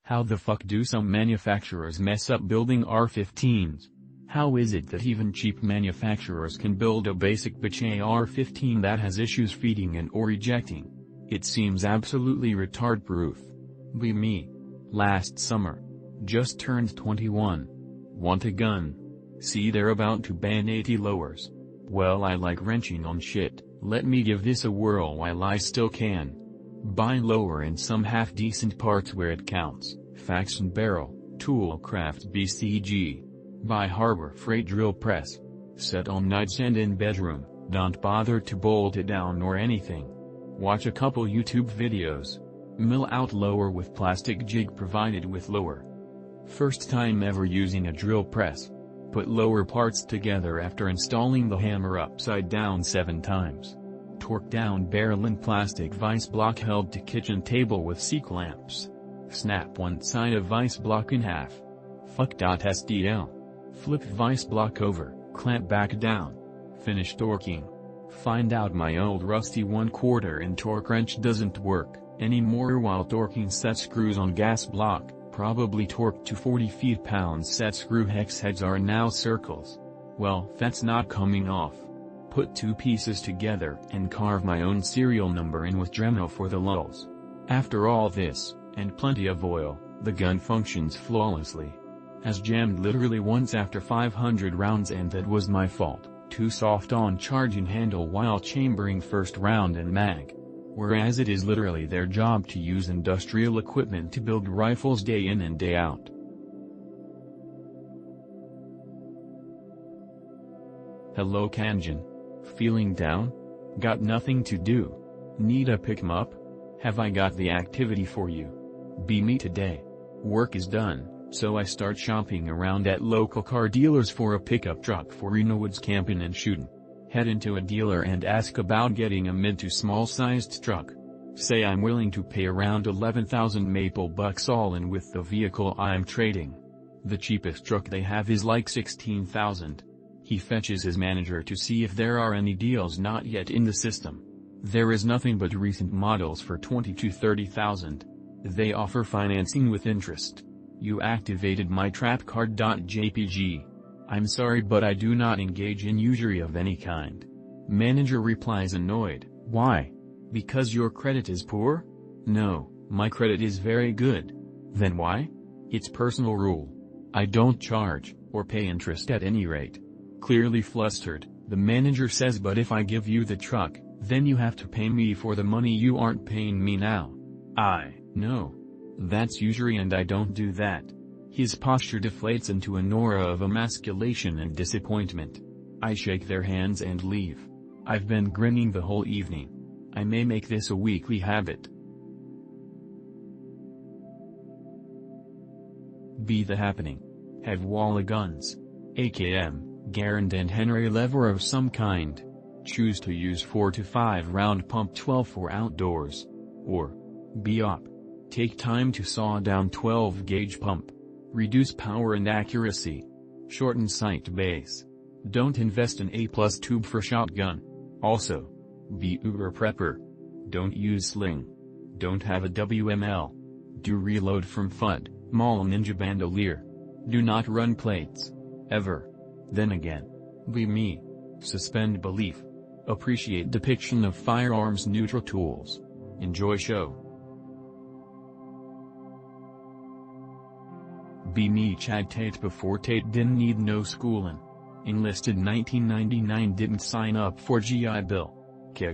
How the fuck do some manufacturers mess up building R-15s? How is it that even cheap manufacturers can build a basic bitch AR-15 that has issues feeding and or ejecting? It seems absolutely retard-proof. Be me. Last summer. Just turned 21. Want a gun? See, they're about to ban 80 lowers. Well, I like wrenching on shit, let me give this a whirl while I still can. Buy lower and some half-decent parts where it counts. Faxon barrel, Toolcraft BCG. Buy Harbor Freight drill press. Set on nightstand in bedroom, don't bother to bolt it down or anything. Watch a couple YouTube videos. Mill out lower with plastic jig provided with lower. First time ever using a drill press. Put lower parts together after installing the hammer upside down 7 times. Torque down barrel in plastic vice block held to kitchen table with C-clamps. Snap one side of vice block in half. Fuck.SDL. Flip vice block over, clamp back down. Finish torquing. Find out my old rusty 1/4 inch torque wrench doesn't work anymore while torquing set screws on gas block, probably torqued to 40 feet-pounds. Set screw hex heads are now circles. Well, that's not coming off. Put 2 pieces together and carve my own serial number in with Dremel for the lulls. After all this, and plenty of oil, the gun functions flawlessly. Has jammed literally once after 500 rounds and that was my fault, too soft on charging handle while chambering first round and mag. Whereas it is literally their job to use industrial equipment to build rifles day in and day out. Hello Kanjan. Feeling down? Got nothing to do? Need a pick-em-up? Have I got the activity for you? Be me today. Work is done, so I start shopping around at local car dealers for a pickup truck for Woods camping and shooting. Head into a dealer and ask about getting a mid to small sized truck. Say I'm willing to pay around 11,000 Maple bucks all in with the vehicle I'm trading. The cheapest truck they have is like 16,000. He fetches his manager to see if there are any deals not yet in the system. There is nothing but recent models for 20 to 30,000. They offer financing with interest. You activated my trap card.jpg. I'm sorry but I do not engage in usury of any kind. Manager replies annoyed, why? Because your credit is poor? No, my credit is very good. Then why? It's personal rule. I don't charge, or pay interest at any rate. Clearly flustered, the manager says but if I give you the truck, then you have to pay me for the money you aren't paying me now. No. That's usury and I don't do that. His posture deflates into an aura of emasculation and disappointment. I shake their hands and leave. I've been grinning the whole evening. I may make this a weekly habit. Be the happening. Have Walla guns. AKM, Garand and Henry lever of some kind. Choose to use 4 to 5 round pump 12 for outdoors. Or be op. Take time to saw down 12 gauge pump. Reduce power and accuracy. Shorten sight base. Don't invest in A+ tube for shotgun. Also, be uber prepper. Don't use sling. Don't have a WML. Do reload from FUD, Mall Ninja Bandolier. Do not run plates. Ever. Then again. Be me. Suspend belief. Appreciate depiction of firearms neutral tools. Enjoy show. Be me Chad Tate before Tate didn't need no schoolin'. Enlisted 1999 didn't sign up for GI Bill.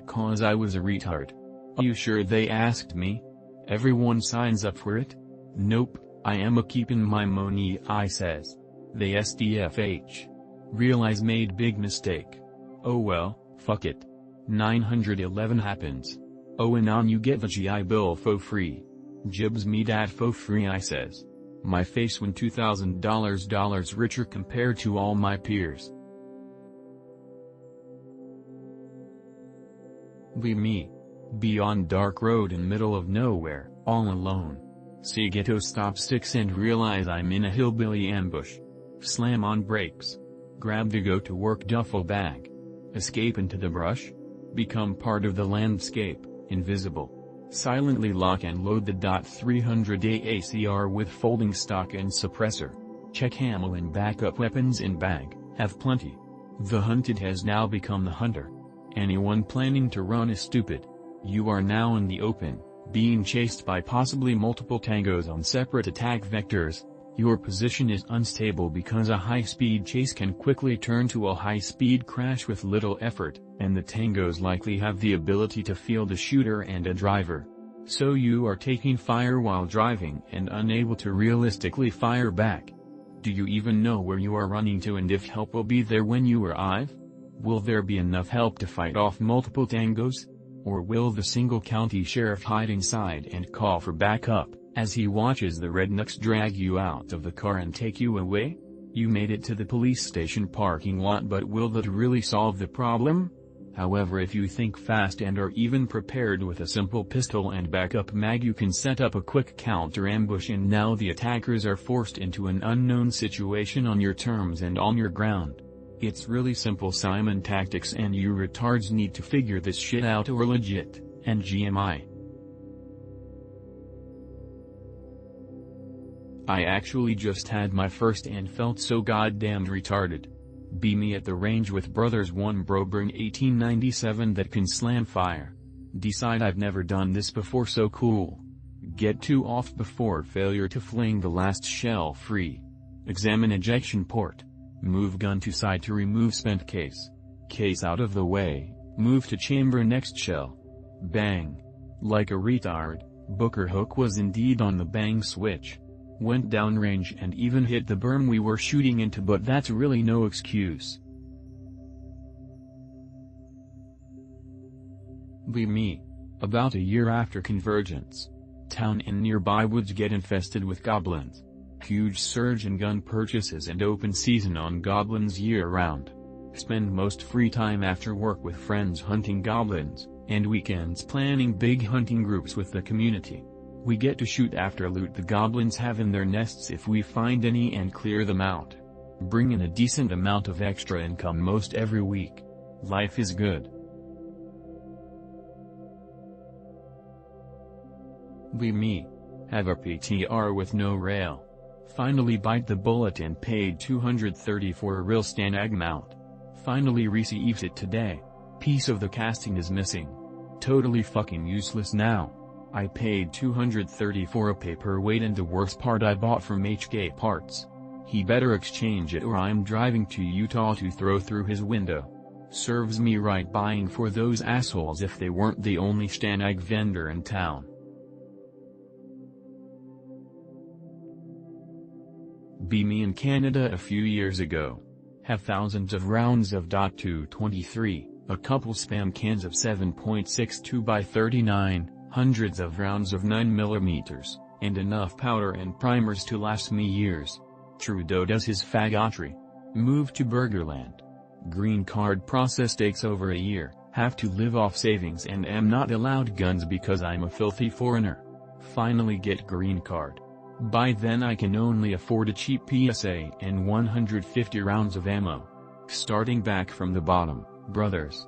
Cause I was a retard. Are you sure they asked me? Everyone signs up for it? Nope, I am a keepin' my money I says. They SDFH. Realize made big mistake. Oh well, fuck it. 911 happens. Oh and on you get the GI Bill for free. Jibs me dat for free I says. My face when $2,000 richer compared to all my peers. Be me. Be on dark road in middle of nowhere, all alone. See ghetto stop sticks and realize I'm in a hillbilly ambush. Slam on brakes. Grab the go to work duffel bag. Escape into the brush. Become part of the landscape, invisible. Silently lock and load the .300 AACR with folding stock and suppressor. Check ammo and backup weapons in bag, have plenty. The hunted has now become the hunter. Anyone planning to run is stupid. You are now in the open, being chased by possibly multiple tangos on separate attack vectors. Your position is unstable because a high-speed chase can quickly turn to a high-speed crash with little effort, and the tangos likely have the ability to field a shooter and a driver. So you are taking fire while driving and unable to realistically fire back. Do you even know where you are running to and if help will be there when you arrive? Will there be enough help to fight off multiple tangos? Or will the single county sheriff hide inside and call for backup, as he watches the rednecks drag you out of the car and take you away? You made it to the police station parking lot, but will that really solve the problem? However, if you think fast and are even prepared with a simple pistol and backup mag, you can set up a quick counter ambush, and now the attackers are forced into an unknown situation on your terms and on your ground. It's really simple Simon tactics, and you retards need to figure this shit out or legit, and GMI. I actually just had my first and felt so goddamn retarded. Be me at the range with brothers, one bro bring 1897 that can slam fire. Decide I've never done this before, so cool. Get 2 off before failure to fling the last shell free. Examine ejection port. Move gun to side to remove spent case. Case out of the way, move to chamber next shell. Bang. Like a retard, Booker Hook was indeed on the bang switch. Went downrange and even hit the berm we were shooting into, but that's really no excuse. Be me. About a year after convergence. Town and nearby woods get infested with goblins. Huge surge in gun purchases and open season on goblins year-round. Spend most free time after work with friends hunting goblins, and weekends planning big hunting groups with the community. We get to shoot after loot the goblins have in their nests if we find any and clear them out. Bring in a decent amount of extra income most every week. Life is good. Be me. Have a PTR with no rail. Finally bite the bullet and paid $230 for a real Stanag mount. Finally received it today. Piece of the casting is missing. Totally fucking useless now. I paid $230 for a paperweight, and the worst part I bought from HK Parts. He better exchange it or I'm driving to Utah to throw through his window. Serves me right buying for those assholes if they weren't the only Stanag vendor in town. Be me in Canada a few years ago. Have thousands of rounds of .223, a couple spam cans of 7.62 by 39, hundreds of rounds of 9mm, and enough powder and primers to last me years. Trudeau does his faggotry. Move to Burgerland. Green card process takes over a year, have to live off savings and am not allowed guns because I'm a filthy foreigner. Finally get green card. By then I can only afford a cheap PSA and 150 rounds of ammo. Starting back from the bottom, brothers.